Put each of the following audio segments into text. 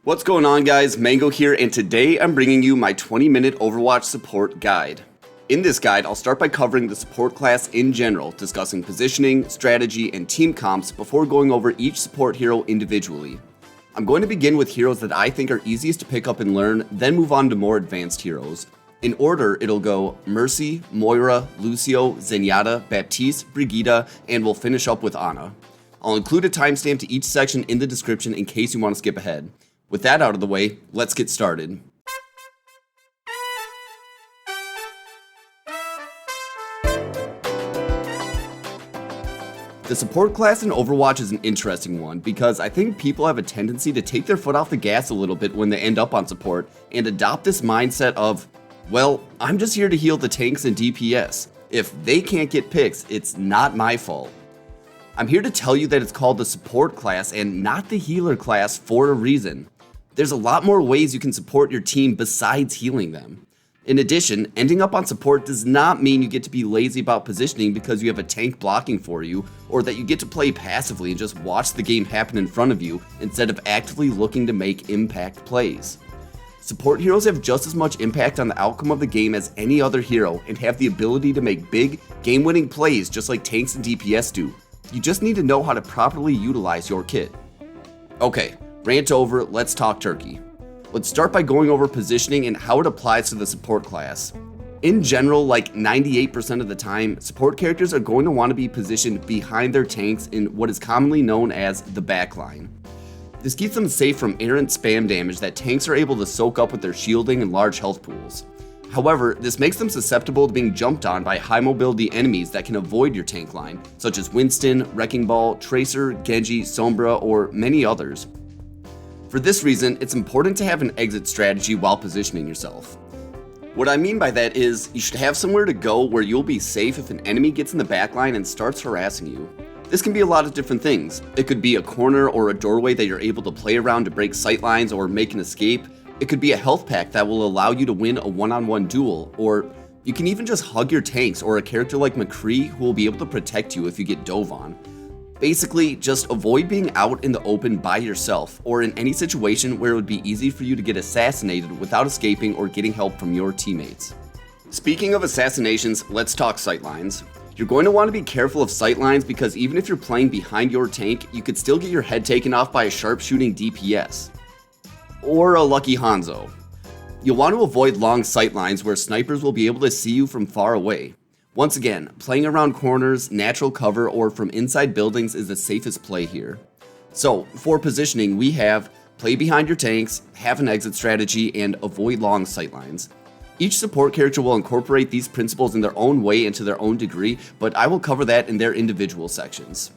What's going on, guys? Mango here, and today I'm bringing you my 20-minute Overwatch support guide. In this guide, I'll start by covering the support class in general, discussing positioning, strategy, and team comps before going over each support hero individually. I'm going to begin with heroes that I think are easiest to pick up and learn, then move on to more advanced heroes. In order, it'll go Mercy, Moira, Lucio, Zenyata, Baptiste, Brigette, and we'll finish up with Ana. I'll include a timestamp to each section in the description in case you want to skip ahead. With that out of the way, let's get started. The support class in Overwatch is an interesting one because I think people have a tendency to take their foot off the gas a little bit when they end up on support and adopt this mindset of, well, I'm just here to heal the tanks and DPS. If they can't get picks, it's not my fault. I'm here to tell you that it's called the support class and not the healer class for a reason. There's a lot more ways you can support your team besides healing them. In addition, ending up on support does not mean you get to be lazy about positioning because you have a tank blocking for you, or that you get to play passively and just watch the game happen in front of you instead of actively looking to make impact plays. Support heroes have just as much impact on the outcome of the game as any other hero and have the ability to make big, game-winning plays just like tanks and DPS do. You just need to know how to properly utilize your kit. Okay. Rant over, let's talk turkey. Let's start by going over positioning and how it applies to the support class. In general, like 98% of the time, support characters are going to want to be positioned behind their tanks in what is commonly known as the backline. This keeps them safe from errant spam damage that tanks are able to soak up with their shielding and large health pools. However, this makes them susceptible to being jumped on by high mobility enemies that can avoid your tank line, such as Winston, Wrecking Ball, Tracer, Genji, Sombra, or many others. For this reason, it's important to have an exit strategy while positioning yourself. What I mean by that is, you should have somewhere to go where you'll be safe if an enemy gets in the backline and starts harassing you. This can be a lot of different things. It could be a corner or a doorway that you're able to play around to break sightlines or make an escape. It could be a health pack that will allow you to win a one-on-one duel, or you can even just hug your tanks or a character like McCree who will be able to protect you if you get dove on. Basically, just avoid being out in the open by yourself, or in any situation where it would be easy for you to get assassinated without escaping or getting help from your teammates. Speaking of assassinations, let's talk sightlines. You're going to want to be careful of sightlines because even if you're playing behind your tank, you could still get your head taken off by a sharpshooting DPS. Or a lucky Hanzo. You'll want to avoid long sightlines where snipers will be able to see you from far away. Once again, playing around corners, natural cover, or from inside buildings is the safest play here. So, for positioning, we have play behind your tanks, have an exit strategy, and avoid long sightlines. Each support character will incorporate these principles in their own way and to their own degree, but I will cover that in their individual sections.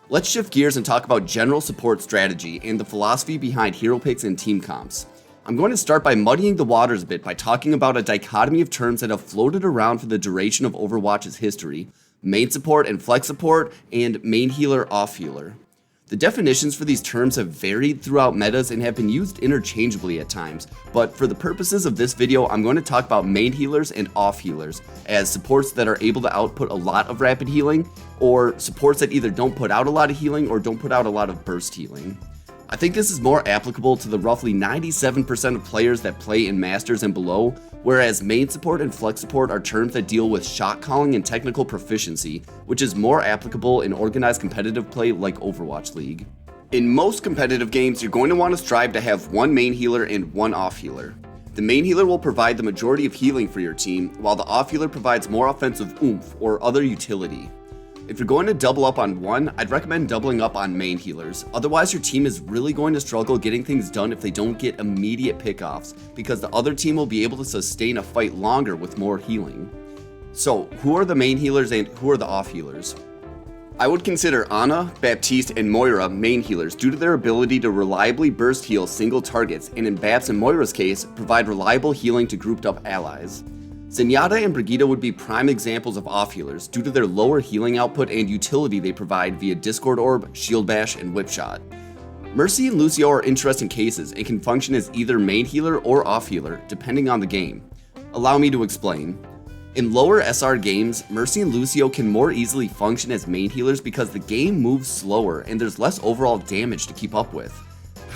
Let's shift gears and talk about general support strategy and the philosophy behind hero picks and team comps. I'm going to start by muddying the waters a bit by talking about a dichotomy of terms that have floated around for the duration of Overwatch's history: main support and flex support, and main healer, off healer. The definitions for these terms have varied throughout metas and have been used interchangeably at times, but for the purposes of this video, I'm going to talk about main healers and off healers as supports that are able to output a lot of rapid healing, or supports that either don't put out a lot of healing or don't put out a lot of burst healing. I think this is more applicable to the roughly 97% of players that play in Masters and below, whereas main support and flex support are terms that deal with shot calling and technical proficiency, which is more applicable in organized competitive play like Overwatch League. In most competitive games, you're going to want to strive to have one main healer and one off healer. The main healer will provide the majority of healing for your team, while the off healer provides more offensive oomph or other utility. If you're going to double up on one, I'd recommend doubling up on main healers. Otherwise, your team is really going to struggle getting things done if they don't get immediate pickoffs, because the other team will be able to sustain a fight longer with more healing. So, who are the main healers and who are the off healers? I would consider Ana, Baptiste, and Moira main healers due to their ability to reliably burst heal single targets, and in Babs and Moira's case, provide reliable healing to grouped up allies. Zenyata and Brigette would be prime examples of off healers due to their lower healing output and utility they provide via Discord Orb, Shield Bash, and Whip Shot. Mercy and Lucio are interesting cases and can function as either main healer or off healer, depending on the game. Allow me to explain. In lower SR games, Mercy and Lucio can more easily function as main healers because the game moves slower and there's less overall damage to keep up with.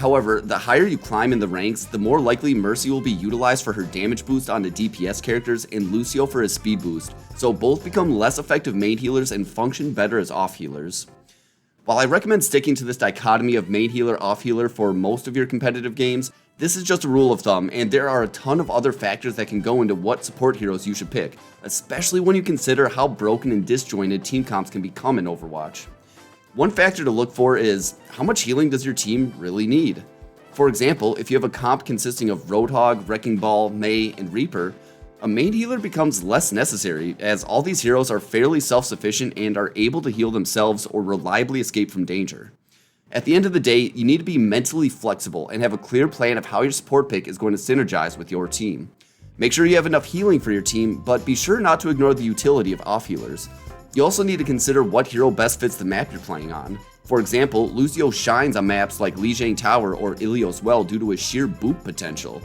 However, the higher you climb in the ranks, the more likely Mercy will be utilized for her damage boost on the DPS characters and Lucio for his speed boost, so both become less effective main healers and function better as off healers. While I recommend sticking to this dichotomy of main healer off healer for most of your competitive games, this is just a rule of thumb, and there are a ton of other factors that can go into what support heroes you should pick, especially when you consider how broken and disjointed team comps can become in Overwatch. One factor to look for is, how much healing does your team really need? For example, if you have a comp consisting of Roadhog, Wrecking Ball, Mei, and Reaper, a main healer becomes less necessary, as all these heroes are fairly self-sufficient and are able to heal themselves or reliably escape from danger. At the end of the day, you need to be mentally flexible and have a clear plan of how your support pick is going to synergize with your team. Make sure you have enough healing for your team, but be sure not to ignore the utility of off healers. You also need to consider what hero best fits the map you're playing on. For example, Lucio shines on maps like Lijiang Tower or Ilios Well due to his sheer boop potential.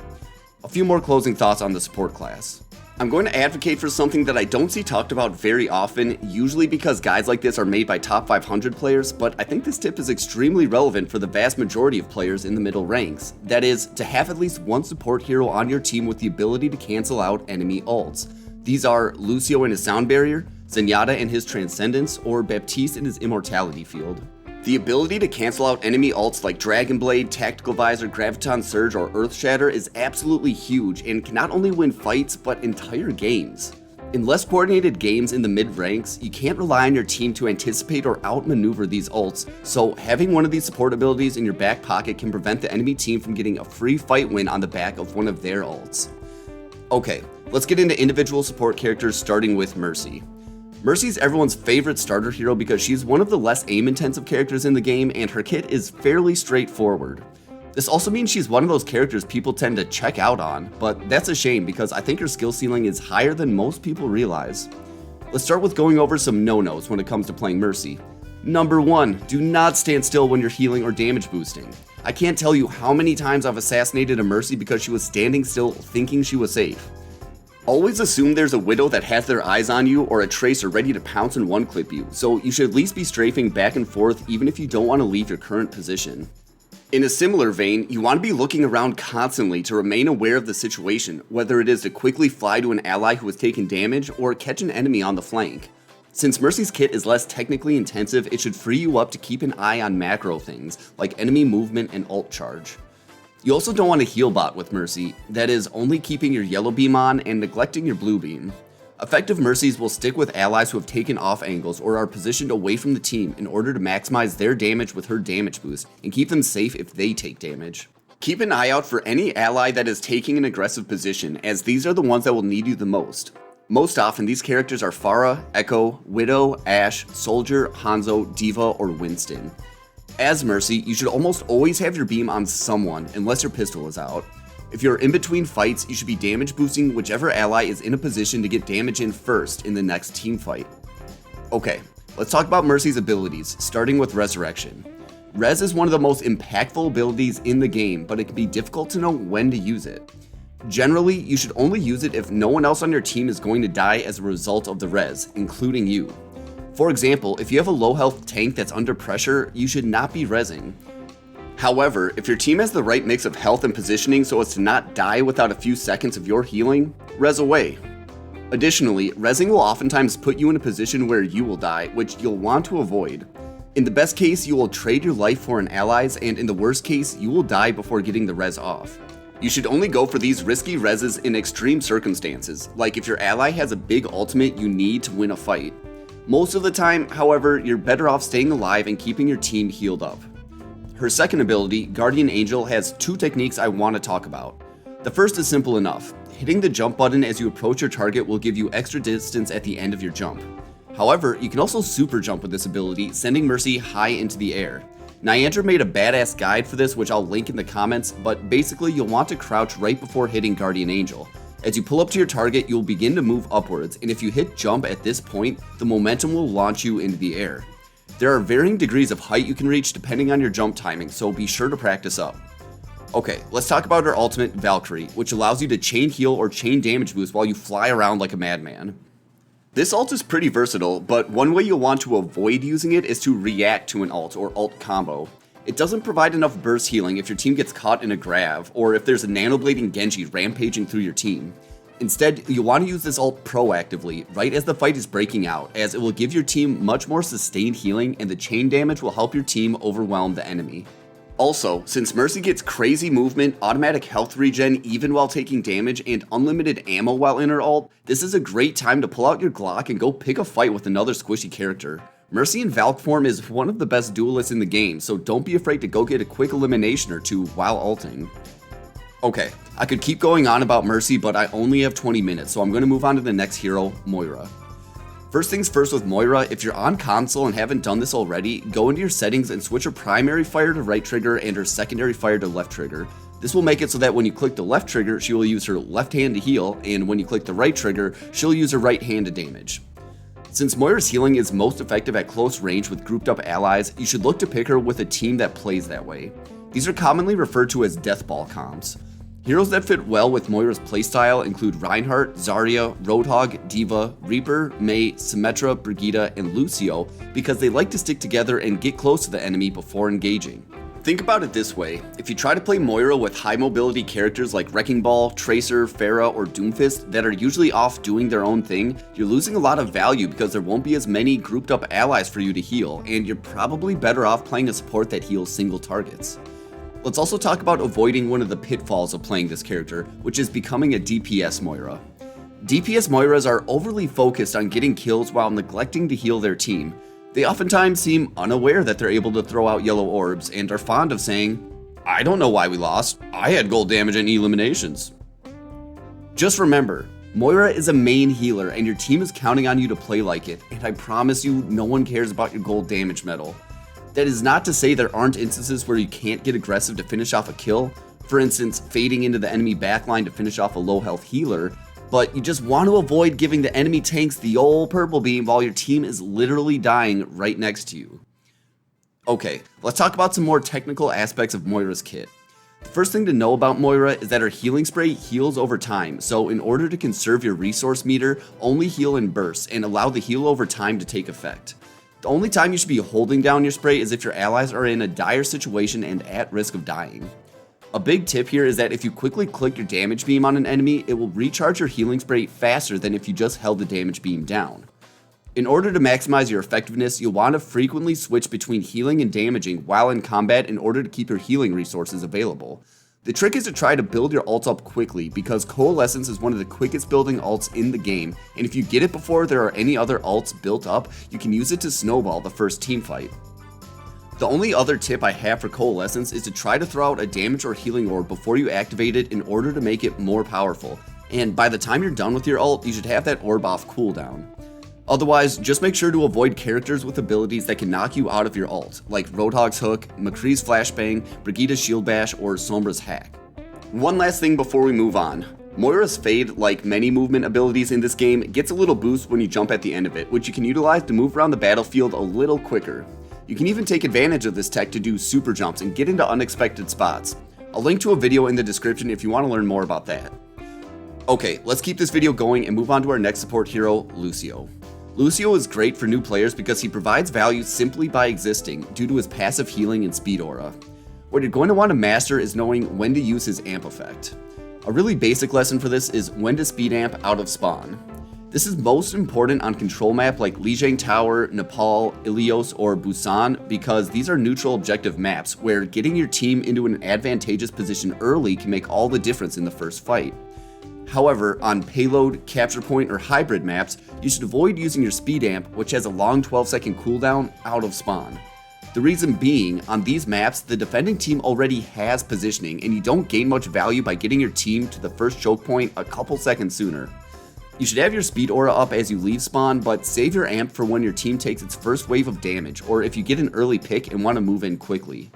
A few more closing thoughts on the support class. I'm going to advocate for something that I don't see talked about very often, usually because guides like this are made by top 500 players, but I think this tip is extremely relevant for the vast majority of players in the middle ranks. That is, to have at least one support hero on your team with the ability to cancel out enemy ults. These are Lucio and his Sound Barrier, Zenyata and his Transcendence, or Baptiste and his Immortality Field. The ability to cancel out enemy ults like Dragon Blade, Tactical Visor, Graviton Surge, or Earth Shatter is absolutely huge and can not only win fights, but entire games. In less coordinated games in the mid-ranks, you can't rely on your team to anticipate or outmaneuver these ults, so having one of these support abilities in your back pocket can prevent the enemy team from getting a free fight win on the back of one of their ults. Okay, let's get into individual support characters, starting with Mercy. Mercy's everyone's favorite starter hero because she's one of the less aim-intensive characters in the game, and her kit is fairly straightforward. This also means she's one of those characters people tend to check out on, but that's a shame because I think her skill ceiling is higher than most people realize. Let's start with going over some no-nos when it comes to playing Mercy. Number 1, do not stand still when you're healing or damage boosting. I can't tell you how many times I've assassinated a Mercy because she was standing still thinking she was safe. Always assume there's a Widow that has their eyes on you or a Tracer ready to pounce and one-clip you, so you should at least be strafing back and forth even if you don't want to leave your current position. In a similar vein, you want to be looking around constantly to remain aware of the situation, whether it is to quickly fly to an ally who has taken damage or catch an enemy on the flank. Since Mercy's kit is less technically intensive, it should free you up to keep an eye on macro things like enemy movement and ult charge. You also don't want to heal bot with Mercy, that is, only keeping your yellow beam on and neglecting your blue beam. Effective Mercies will stick with allies who have taken off angles or are positioned away from the team in order to maximize their damage with her damage boost and keep them safe if they take damage. Keep an eye out for any ally that is taking an aggressive position, as these are the ones that will need you the most. Most often, these characters are Pharah, Echo, Widow, Ashe, Soldier, Hanzo, Diva, or Winston. As Mercy, you should almost always have your beam on someone, unless your pistol is out. If you're in between fights, you should be damage boosting whichever ally is in a position to get damage in first in the next team fight. Okay, let's talk about Mercy's abilities, starting with Resurrection. Res is one of the most impactful abilities in the game, but it can be difficult to know when to use it. Generally, you should only use it if no one else on your team is going to die as a result of the res, including you. For example, if you have a low health tank that's under pressure, you should not be rezzing. However, if your team has the right mix of health and positioning so as to not die without a few seconds of your healing, res away. Additionally, rezzing will oftentimes put you in a position where you will die, which you'll want to avoid. In the best case, you will trade your life for an ally's, and in the worst case, you will die before getting the res off. You should only go for these risky reses in extreme circumstances, like if your ally has a big ultimate you need to win a fight. Most of the time, however, you're better off staying alive and keeping your team healed up. Her second ability, Guardian Angel, has two techniques I want to talk about. The first is simple enough. Hitting the jump button as you approach your target will give you extra distance at the end of your jump. However, you can also super jump with this ability, sending Mercy high into the air. Niandra made a badass guide for this, which I'll link in the comments, but basically you'll want to crouch right before hitting Guardian Angel. As you pull up to your target, you'll begin to move upwards, and if you hit jump at this point, the momentum will launch you into the air. There are varying degrees of height you can reach depending on your jump timing, so be sure to practice up. Okay, let's talk about her ultimate, Valkyrie, which allows you to chain heal or chain damage boost while you fly around like a madman. This ult is pretty versatile, but one way you'll want to avoid using it is to react to an ult or ult combo. It doesn't provide enough burst healing if your team gets caught in a grab, or if there's a nanoblading Genji rampaging through your team. Instead, you'll want to use this ult proactively, right as the fight is breaking out, as it will give your team much more sustained healing and the chain damage will help your team overwhelm the enemy. Also, since Mercy gets crazy movement, automatic health regen even while taking damage, and unlimited ammo while in her ult, this is a great time to pull out your Glock and go pick a fight with another squishy character. Mercy in Valk form is one of the best duelists in the game, so don't be afraid to go get a quick elimination or two while ulting. Okay, I could keep going on about Mercy, but I only have 20 minutes, so I'm going to move on to the next hero, Moira. First things first with Moira, if you're on console and haven't done this already, go into your settings and switch her primary fire to right trigger and her secondary fire to left trigger. This will make it so that when you click the left trigger, she will use her left hand to heal, and when you click the right trigger, she'll use her right hand to damage. Since Moira's healing is most effective at close range with grouped up allies, you should look to pick her with a team that plays that way. These are commonly referred to as death ball comps. Heroes that fit well with Moira's playstyle include Reinhardt, Zarya, Roadhog, D.Va, Reaper, Mei, Symmetra, Brigette, and Lucio because they like to stick together and get close to the enemy before engaging. Think about it this way, if you try to play Moira with high mobility characters like Wrecking Ball, Tracer, Pharah, or Doomfist that are usually off doing their own thing, you're losing a lot of value because there won't be as many grouped up allies for you to heal, and you're probably better off playing a support that heals single targets. Let's also talk about avoiding one of the pitfalls of playing this character, which is becoming a DPS Moira. DPS Moiras are overly focused on getting kills while neglecting to heal their team. They oftentimes seem unaware that they're able to throw out yellow orbs and are fond of saying, "I don't know why we lost, I had gold damage and eliminations." Just remember, Moira is a main healer and your team is counting on you to play like it, and I promise you no one cares about your gold damage medal. That is not to say there aren't instances where you can't get aggressive to finish off a kill, for instance, fading into the enemy backline to finish off a low health healer, but you just want to avoid giving the enemy tanks the old purple beam while your team is literally dying right next to you. Okay, let's talk about some more technical aspects of Moira's kit. The first thing to know about Moira is that her healing spray heals over time, so in order to conserve your resource meter, only heal in bursts and allow the heal over time to take effect. The only time you should be holding down your spray is if your allies are in a dire situation and at risk of dying. A big tip here is that if you quickly click your damage beam on an enemy, it will recharge your healing spray faster than if you just held the damage beam down. In order to maximize your effectiveness, you'll want to frequently switch between healing and damaging while in combat in order to keep your healing resources available. The trick is to try to build your ult up quickly because Coalescence is one of the quickest building ults in the game, and if you get it before there are any other ults built up, you can use it to snowball the first team fight. The only other tip I have for Coalescence is to try to throw out a damage or healing orb before you activate it in order to make it more powerful, and by the time you're done with your ult, you should have that orb off cooldown. Otherwise, just make sure to avoid characters with abilities that can knock you out of your ult, like Roadhog's Hook, McCree's Flashbang, Brigitte's Shield Bash, or Sombra's Hack. One last thing before we move on. Moira's Fade, like many movement abilities in this game, gets a little boost when you jump at the end of it, which you can utilize to move around the battlefield a little quicker. You can even take advantage of this tech to do super jumps and get into unexpected spots. I'll link to a video in the description if you want to learn more about that. Okay, let's keep this video going and move on to our next support hero, Lucio. Lucio is great for new players because he provides value simply by existing due to his passive healing and speed aura. What you're going to want to master is knowing when to use his amp effect. A really basic lesson for this is when to speed amp out of spawn. This is most important on control map like Lijiang Tower, Nepal, Ilios, or Busan because these are neutral objective maps where getting your team into an advantageous position early can make all the difference in the first fight. However, on payload, capture point, or hybrid maps, you should avoid using your speed amp, which has a long 12-second cooldown, out of spawn. The reason being, on these maps, the defending team already has positioning, and you don't gain much value by getting your team to the first choke point a couple seconds sooner. You should have your speed aura up as you leave spawn, but save your amp for when your team takes its first wave of damage, or if you get an early pick and want to move in quickly.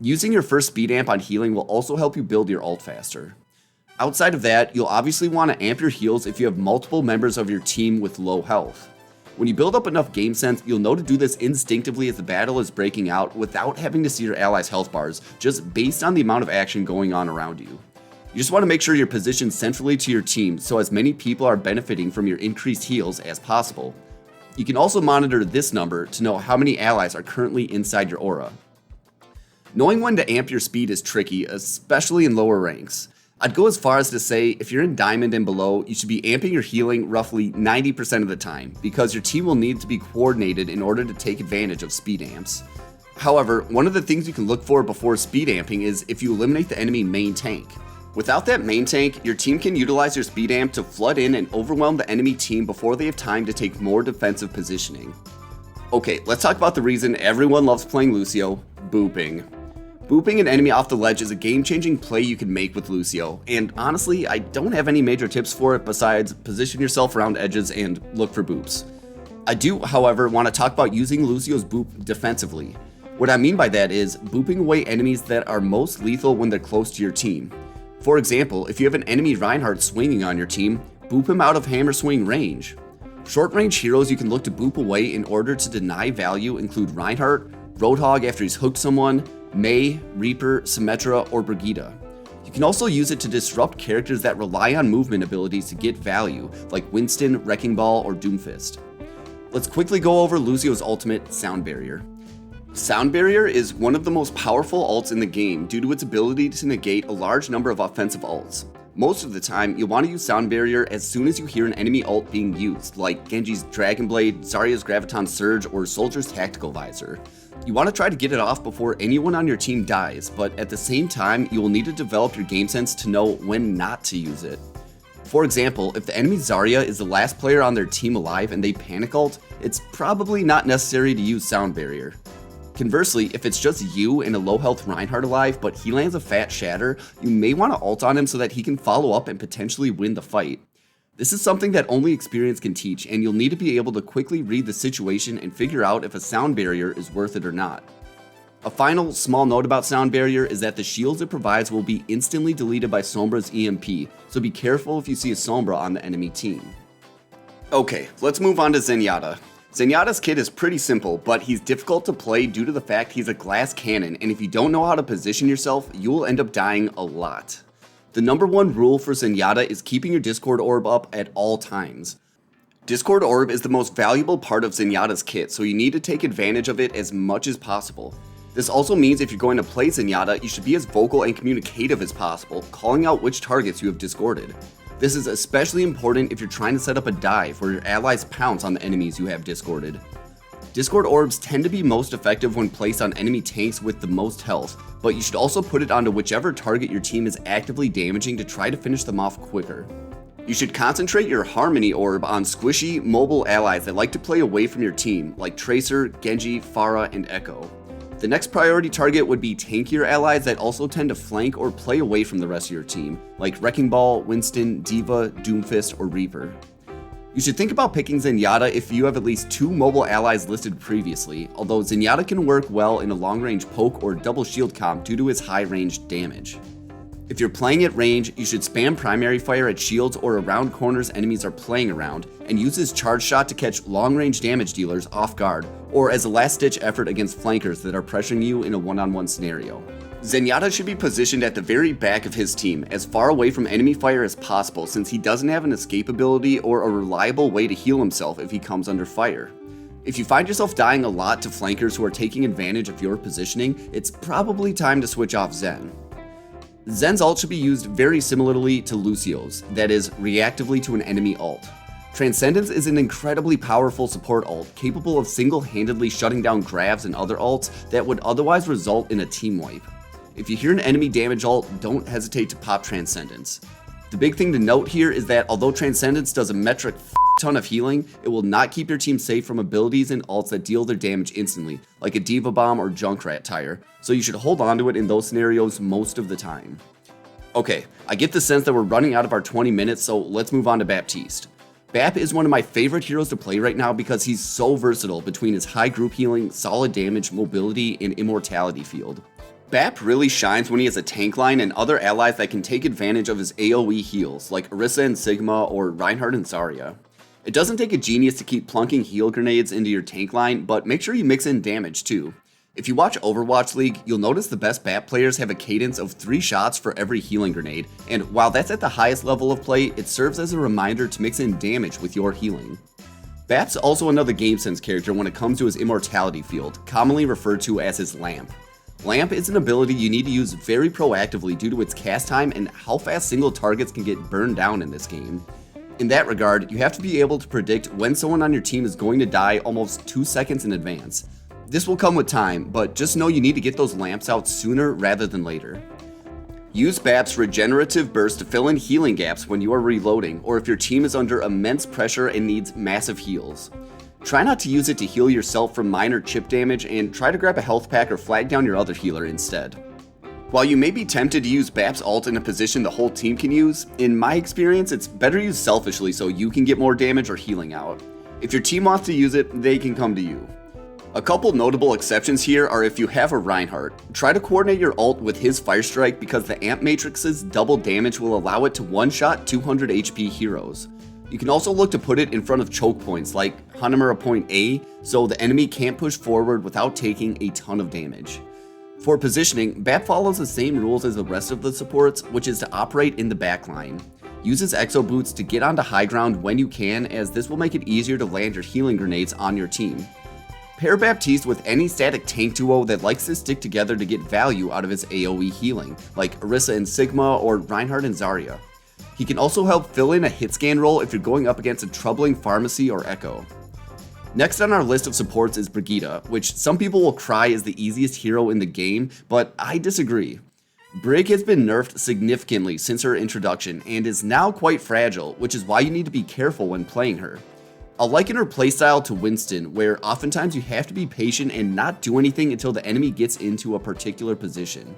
Using your first speed amp on healing will also help you build your ult faster. Outside of that, you'll obviously want to amp your heals if you have multiple members of your team with low health. When you build up enough game sense, you'll know to do this instinctively as the battle is breaking out without having to see your allies' health bars, just based on the amount of action going on around you. You just want to make sure you're positioned centrally to your team so as many people are benefiting from your increased heals as possible. You can also monitor this number to know how many allies are currently inside your aura. Knowing when to amp your speed is tricky, especially in lower ranks. I'd go as far as to say if you're in Diamond and below, you should be amping your healing roughly 90% of the time, because your team will need to be coordinated in order to take advantage of speed amps. However, one of the things you can look for before speed amping is if you eliminate the enemy main tank. Without that main tank, your team can utilize your speed amp to flood in and overwhelm the enemy team before they have time to take more defensive positioning. Okay, let's talk about the reason everyone loves playing Lucio, booping. Booping an enemy off the ledge is a game-changing play you can make with Lucio, and honestly, I don't have any major tips for it besides position yourself around edges and look for boops. I do, however, want to talk about using Lucio's boop defensively. What I mean by that is booping away enemies that are most lethal when they're close to your team. For example, if you have an enemy Reinhardt swinging on your team, boop him out of hammer swing range. Short-range heroes you can look to boop away in order to deny value include Reinhardt, Roadhog after he's hooked someone, Mei, Reaper, Symmetra, or Brigette. You can also use it to disrupt characters that rely on movement abilities to get value, like Winston, Wrecking Ball, or Doomfist. Let's quickly go over Lucio's ultimate, Sound Barrier. Sound Barrier is one of the most powerful ults in the game due to its ability to negate a large number of offensive ults. Most of the time, you'll want to use Sound Barrier as soon as you hear an enemy ult being used, like Genji's Dragon Blade, Zarya's Graviton Surge, or Soldier's Tactical Visor. You want to try to get it off before anyone on your team dies, but at the same time, you will need to develop your game sense to know when not to use it. For example, if the enemy Zarya is the last player on their team alive and they panic ult, it's probably not necessary to use Sound Barrier. Conversely, if it's just you and a low health Reinhardt alive, but he lands a fat shatter, you may want to ult on him so that he can follow up and potentially win the fight. This is something that only experience can teach, and you'll need to be able to quickly read the situation and figure out if a Sound Barrier is worth it or not. A final small note about Sound Barrier is that the shields it provides will be instantly deleted by Sombra's EMP, so be careful if you see a Sombra on the enemy team. Okay, let's move on to Zenyata. Zenyata's kit is pretty simple, but he's difficult to play due to the fact he's a glass cannon, and if you don't know how to position yourself, you will end up dying a lot. The number one rule for Zenyata is keeping your Discord Orb up at all times. Discord Orb is the most valuable part of Zenyata's kit, so you need to take advantage of it as much as possible. This also means if you're going to play Zenyata, you should be as vocal and communicative as possible, calling out which targets you have discorded. This is especially important if you're trying to set up a dive where your allies pounce on the enemies you have discorded. Discord Orbs tend to be most effective when placed on enemy tanks with the most health, but you should also put it onto whichever target your team is actively damaging to try to finish them off quicker. You should concentrate your Harmony Orb on squishy, mobile allies that like to play away from your team, like Tracer, Genji, Pharah, and Echo. The next priority target would be tankier allies that also tend to flank or play away from the rest of your team, like Wrecking Ball, Winston, D.Va, Doomfist, or Reaper. You should think about picking Zenyata if you have at least 2 mobile allies listed previously, although Zenyata can work well in a long-range poke or double shield comp due to his high-range damage. If you're playing at range, you should spam primary fire at shields or around corners enemies are playing around, and use his charge shot to catch long-range damage dealers off guard, or as a last-ditch effort against flankers that are pressuring you in a one-on-one scenario. Zenyata should be positioned at the very back of his team, as far away from enemy fire as possible since he doesn't have an escape ability or a reliable way to heal himself if he comes under fire. If you find yourself dying a lot to flankers who are taking advantage of your positioning, it's probably time to switch off Zen. Zen's ult should be used very similarly to Lucio's, that is, reactively to an enemy ult. Transcendence is an incredibly powerful support ult, capable of single-handedly shutting down grabs and other ults that would otherwise result in a team wipe. If you hear an enemy damage ult, don't hesitate to pop Transcendence. The big thing to note here is that although Transcendence does a metric ton of healing, it will not keep your team safe from abilities and ults that deal their damage instantly, like a D.Va Bomb or Junkrat Tire, so you should hold on to it in those scenarios most of the time. Okay, I get the sense that we're running out of our 20 minutes, so let's move on to Baptiste. Bap is one of my favorite heroes to play right now because he's so versatile between his high group healing, solid damage, mobility, and immortality field. Bap really shines when he has a tank line and other allies that can take advantage of his AoE heals, like Orisa and Sigma or Reinhardt and Zarya. It doesn't take a genius to keep plunking heal grenades into your tank line, but make sure you mix in damage too. If you watch Overwatch League, you'll notice the best Bap players have a cadence of 3 shots for every healing grenade, and while that's at the highest level of play, it serves as a reminder to mix in damage with your healing. Bap's also another game sense character when it comes to his immortality field, commonly referred to as his lamp. Lamp is an ability you need to use very proactively due to its cast time and how fast single targets can get burned down in this game. In that regard, you have to be able to predict when someone on your team is going to die almost 2 seconds in advance. This will come with time, but just know you need to get those lamps out sooner rather than later. Use Bap's regenerative burst to fill in healing gaps when you are reloading, or if your team is under immense pressure and needs massive heals. Try not to use it to heal yourself from minor chip damage, and try to grab a health pack or flag down your other healer instead. While you may be tempted to use Bap's ult in a position the whole team can use, in my experience it's better used selfishly so you can get more damage or healing out. If your team wants to use it, they can come to you. A couple notable exceptions here are if you have a Reinhardt. Try to coordinate your ult with his Fire Strike because the Amp Matrix's double damage will allow it to one-shot 200 HP heroes. You can also look to put it in front of choke points like Hanamura Point A so the enemy can't push forward without taking a ton of damage. For positioning, Bap follows the same rules as the rest of the supports, which is to operate in the backline. Use his Exo Boots to get onto high ground when you can, as this will make it easier to land your healing grenades on your team. Pair Baptiste with any static tank duo that likes to stick together to get value out of his AoE healing, like Orisa and Sigma or Reinhardt and Zarya. He can also help fill in a hit scan role if you're going up against a troubling Pharmacy or Echo. Next on our list of supports is Brigette, which some people will cry is the easiest hero in the game, but I disagree. Brig has been nerfed significantly since her introduction and is now quite fragile, which is why you need to be careful when playing her. I'll liken her playstyle to Winston, where oftentimes you have to be patient and not do anything until the enemy gets into a particular position.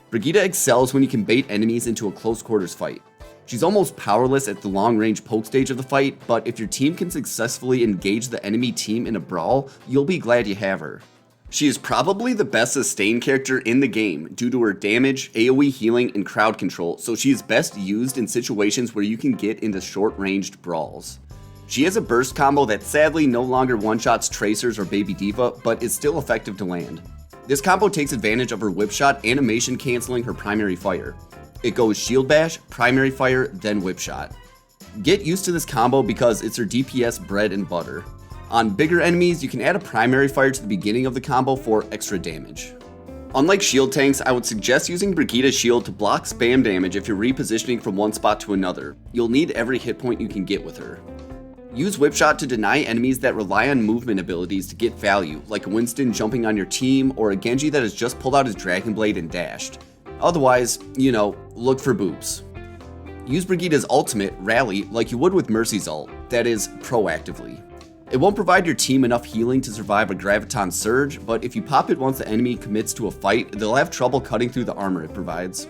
Brigette excels when you can bait enemies into a close quarters fight. She's almost powerless at the long range poke stage of the fight, but if your team can successfully engage the enemy team in a brawl, you'll be glad you have her. She is probably the best sustain character in the game due to her damage, AoE healing, and crowd control, so she is best used in situations where you can get into short-ranged brawls. She has a burst combo that sadly no longer one-shots Tracers or Baby Diva, but is still effective to land. This combo takes advantage of her whip shot animation canceling her primary fire. It goes Shield Bash, Primary Fire, then Whip Shot. Get used to this combo because it's her DPS bread and butter. On bigger enemies, you can add a Primary Fire to the beginning of the combo for extra damage. Unlike shield tanks, I would suggest using Brigitte's shield to block spam damage if you're repositioning from one spot to another. You'll need every hit point you can get with her. Use Whip Shot to deny enemies that rely on movement abilities to get value, like a Winston jumping on your team or a Genji that has just pulled out his Dragon Blade and dashed. Otherwise, look for boobs. Use Brigitte's ultimate, Rally, like you would with Mercy's ult, that is, proactively. It won't provide your team enough healing to survive a Graviton Surge, but if you pop it once the enemy commits to a fight, they'll have trouble cutting through the armor it provides.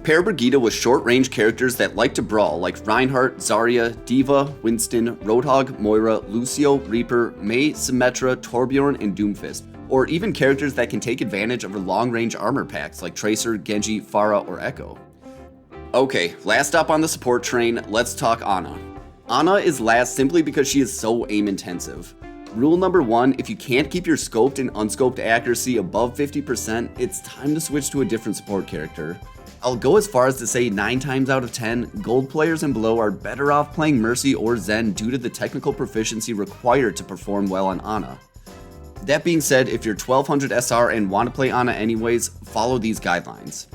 Pair Brigette with short-range characters that like to brawl, like Reinhardt, Zarya, Diva, Winston, Roadhog, Moira, Lucio, Reaper, Mei, Symmetra, Torbjorn, and Doomfist, or even characters that can take advantage of her long-range armor packs like Tracer, Genji, Pharah, or Echo. Okay, last up on the support train, let's talk Ana. Ana is last simply because she is so aim-intensive. Rule number 1, if you can't keep your scoped and unscoped accuracy above 50%, it's time to switch to a different support character. I'll go as far as to say 9 times out of 10, gold players and below are better off playing Mercy or Zen due to the technical proficiency required to perform well on Ana. That being said, if you're 1200 SR and want to play Ana anyways, follow these guidelines.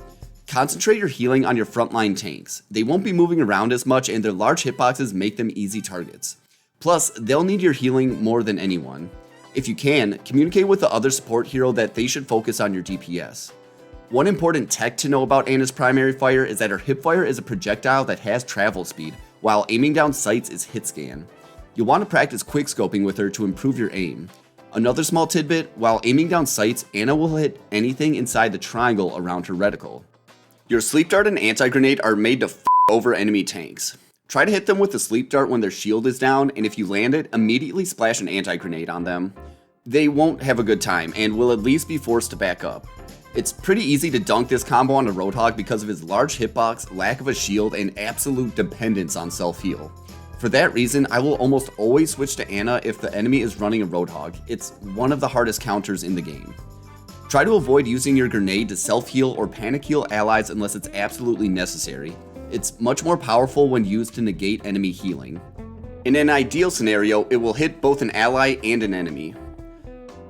Concentrate your healing on your frontline tanks. They won't be moving around as much and their large hitboxes make them easy targets. Plus, they'll need your healing more than anyone. If you can, communicate with the other support hero that they should focus on your DPS. One important tech to know about Ana's primary fire is that her hipfire is a projectile that has travel speed, while aiming down sights is hit scan. You'll want to practice quickscoping with her to improve your aim. Another small tidbit, while aiming down sights, Ana will hit anything inside the triangle around her reticle. Your sleep dart and anti-grenade are made to f over enemy tanks. Try to hit them with the sleep dart when their shield is down, and if you land it, immediately splash an anti-grenade on them. They won't have a good time, and will at least be forced to back up. It's pretty easy to dunk this combo on a Roadhog because of his large hitbox, lack of a shield, and absolute dependence on self-heal. For that reason, I will almost always switch to Ana if the enemy is running a Roadhog. It's one of the hardest counters in the game. Try to avoid using your grenade to self-heal or panic heal allies unless it's absolutely necessary. It's much more powerful when used to negate enemy healing. In an ideal scenario, it will hit both an ally and an enemy.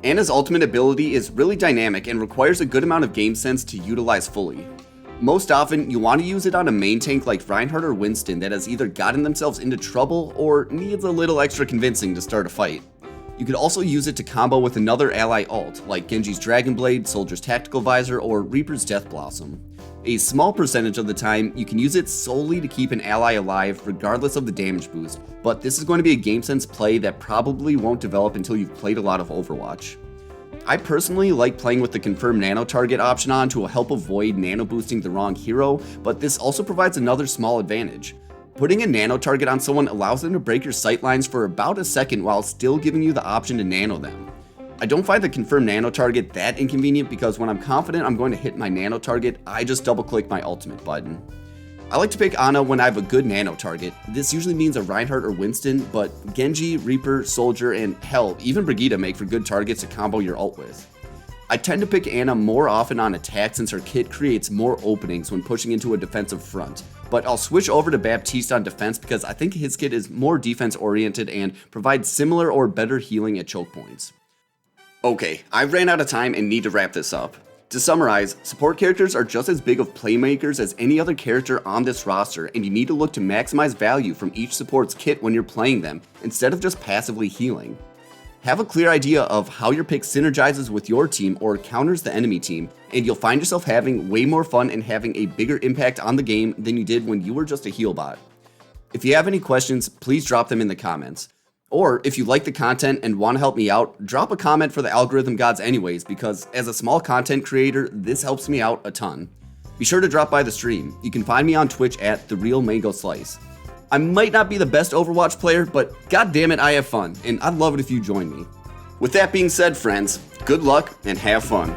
Ana's ultimate ability is really dynamic and requires a good amount of game sense to utilize fully. Most often, you want to use it on a main tank like Reinhardt or Winston that has either gotten themselves into trouble or needs a little extra convincing to start a fight. You could also use it to combo with another ally ult, like Genji's Dragon Blade, Soldier's Tactical Visor, or Reaper's Death Blossom. A small percentage of the time, you can use it solely to keep an ally alive regardless of the damage boost, but this is going to be a game sense play that probably won't develop until you've played a lot of Overwatch. I personally like playing with the confirm nano target option on to help avoid nano boosting the wrong hero, but this also provides another small advantage. Putting a nano target on someone allows them to break your sight lines for about a second while still giving you the option to nano them. I don't find the confirm nano target that inconvenient because when I'm confident I'm going to hit my nano target, I just double click my ultimate button. I like to pick Ana when I have a good nano target. This usually means a Reinhardt or Winston, but Genji, Reaper, Soldier, and hell, even Brigette make for good targets to combo your ult with. I tend to pick Ana more often on attack since her kit creates more openings when pushing into a defensive front, but I'll switch over to Baptiste on defense because I think his kit is more defense oriented and provides similar or better healing at choke points. Okay, I've ran out of time and need to wrap this up. To summarize, support characters are just as big of playmakers as any other character on this roster, and you need to look to maximize value from each support's kit when you're playing them, instead of just passively healing. Have a clear idea of how your pick synergizes with your team or counters the enemy team, and you'll find yourself having way more fun and having a bigger impact on the game than you did when you were just a heal bot. If you have any questions, please drop them in the comments. Or if you like the content and want to help me out, drop a comment for the algorithm gods anyways, because as a small content creator, this helps me out a ton. Be sure to drop by the stream. You can find me on Twitch at TheRealMangoSlice. I might not be the best Overwatch player, but goddammit I have fun, and I'd love it if you join me. With that being said, friends, good luck and have fun.